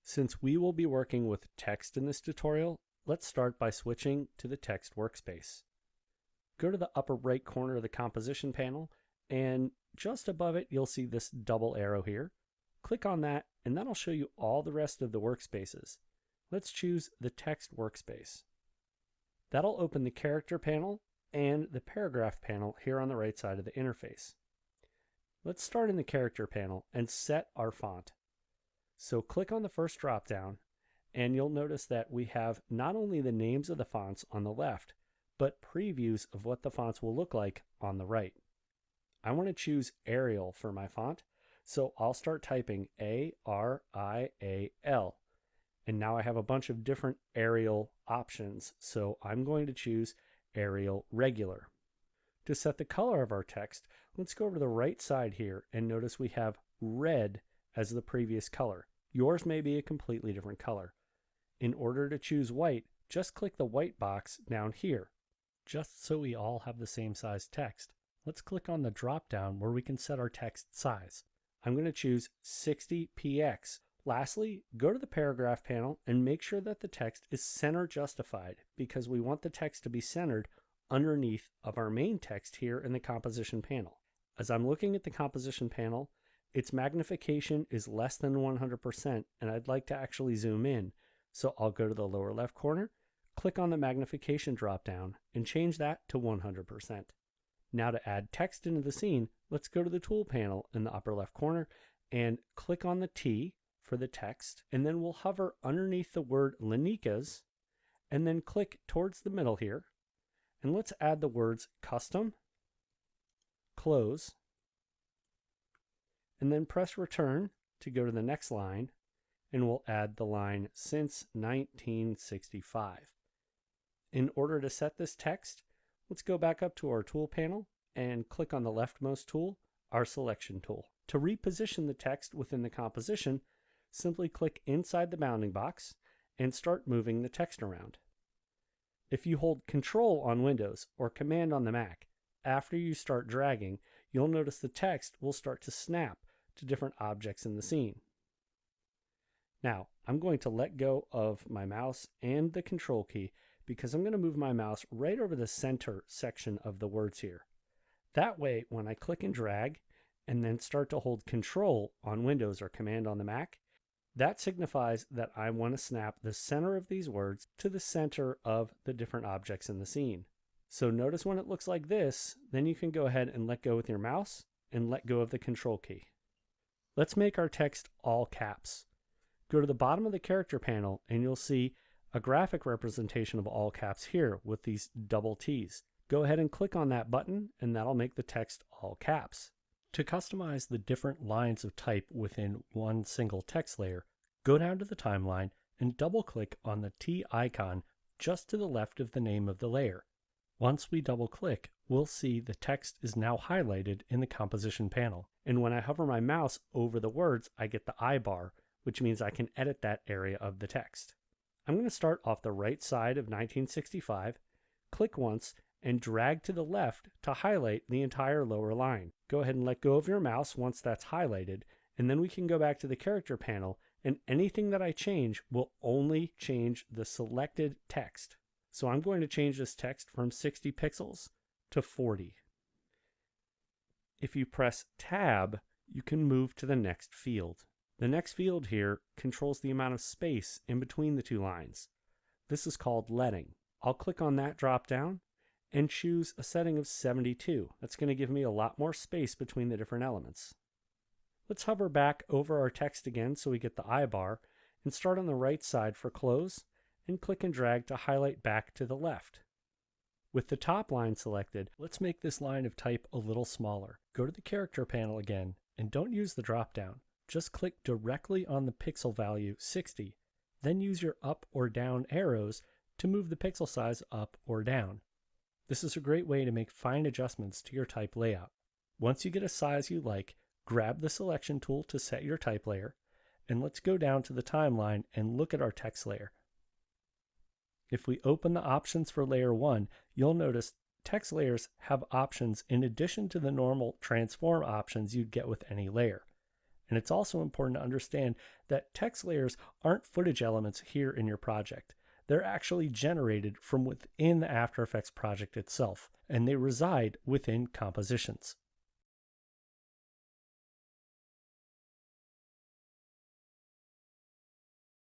Since we will be working with text in this tutorial, let's start by switching to the text workspace. Go to the upper right corner of the composition panel, and just above it you'll see this double arrow here. Click on that and that'll show you all the rest of the workspaces. Let's choose the text workspace. That'll open the character panel and the paragraph panel here on the right side of the interface. Let's start in the character panel and set our font. So click on the first drop down and you'll notice that we have not only the names of the fonts on the left, but previews of what the fonts will look like on the right. I want to choose Arial for my font, so I'll start typing Arial. And now I have a bunch of different Arial options, so I'm going to choose Arial Regular. To set the color of our text, let's go over to the right side here and notice we have red as the previous color. Yours may be a completely different color. In order to choose white, just click the white box down here. Just so we all have the same size text, let's click on the drop down where we can set our text size. I'm going to choose 60px. Lastly, go to the paragraph panel and make sure that the text is center justified because we want the text to be centered underneath of our main text here in the composition panel. As I'm looking at the composition panel, its magnification is less than 100% and I'd like to actually zoom in. So I'll go to the lower left corner, click on the magnification drop down and change that to 100%. Now to add text into the scene, let's go to the tool panel in the upper left corner and click on the T for the text, and then we'll hover underneath the word Lanikas and then click towards the middle here, and let's add the words custom, close, and then press return to go to the next line, and we'll add the line since 1965. In order to set this text, let's go back up to our tool panel and click on the leftmost tool, our selection tool. To reposition the text within the composition, simply click inside the bounding box and start moving the text around. If you hold Control on Windows or Command on the Mac, after you start dragging, you'll notice the text will start to snap to different objects in the scene. Now, I'm going to let go of my mouse and the Control key because I'm going to move my mouse right over the center section of the words here. That way, when I click and drag and then start to hold Control on Windows or Command on the Mac, that signifies that I want to snap the center of these words to the center of the different objects in the scene. So notice when it looks like this, then you can go ahead and let go with your mouse and let go of the Control key. Let's make our text all caps. Go to the bottom of the character panel and you'll see a graphic representation of all caps here with these double T's. Go ahead and click on that button and that'll make the text all caps. To customize the different lines of type within one single text layer, go down to the timeline and double-click on the T icon just to the left of the name of the layer. Once we double-click, we'll see the text is now highlighted in the composition panel. And when I hover my mouse over the words, I get the I bar, which means I can edit that area of the text. I'm going to start off the right side of 1965, click once, and drag to the left to highlight the entire lower line. Go ahead and let go of your mouse once that's highlighted, and then we can go back to the character panel, and anything that I change will only change the selected text. So I'm going to change this text from 60 pixels to 40. If you press Tab, you can move to the next field. The next field here controls the amount of space in between the two lines. This is called leading. I'll click on that drop down and choose a setting of 72. That's going to give me a lot more space between the different elements. Let's hover back over our text again so we get the I bar and start on the right side for close and click and drag to highlight back to the left. With the top line selected, let's make this line of type a little smaller. Go to the character panel again and don't use the drop down. Just click directly on the pixel value 60, then use your up or down arrows to move the pixel size up or down. This is a great way to make fine adjustments to your type layout. Once you get a size you like, grab the selection tool to set your type layer, and let's go down to the timeline and look at our text layer. If we open the options for layer 1, you'll notice text layers have options in addition to the normal transform options you'd get with any layer. And it's also important to understand that text layers aren't footage elements here in your project. They're actually generated from within the After Effects project itself, and they reside within compositions.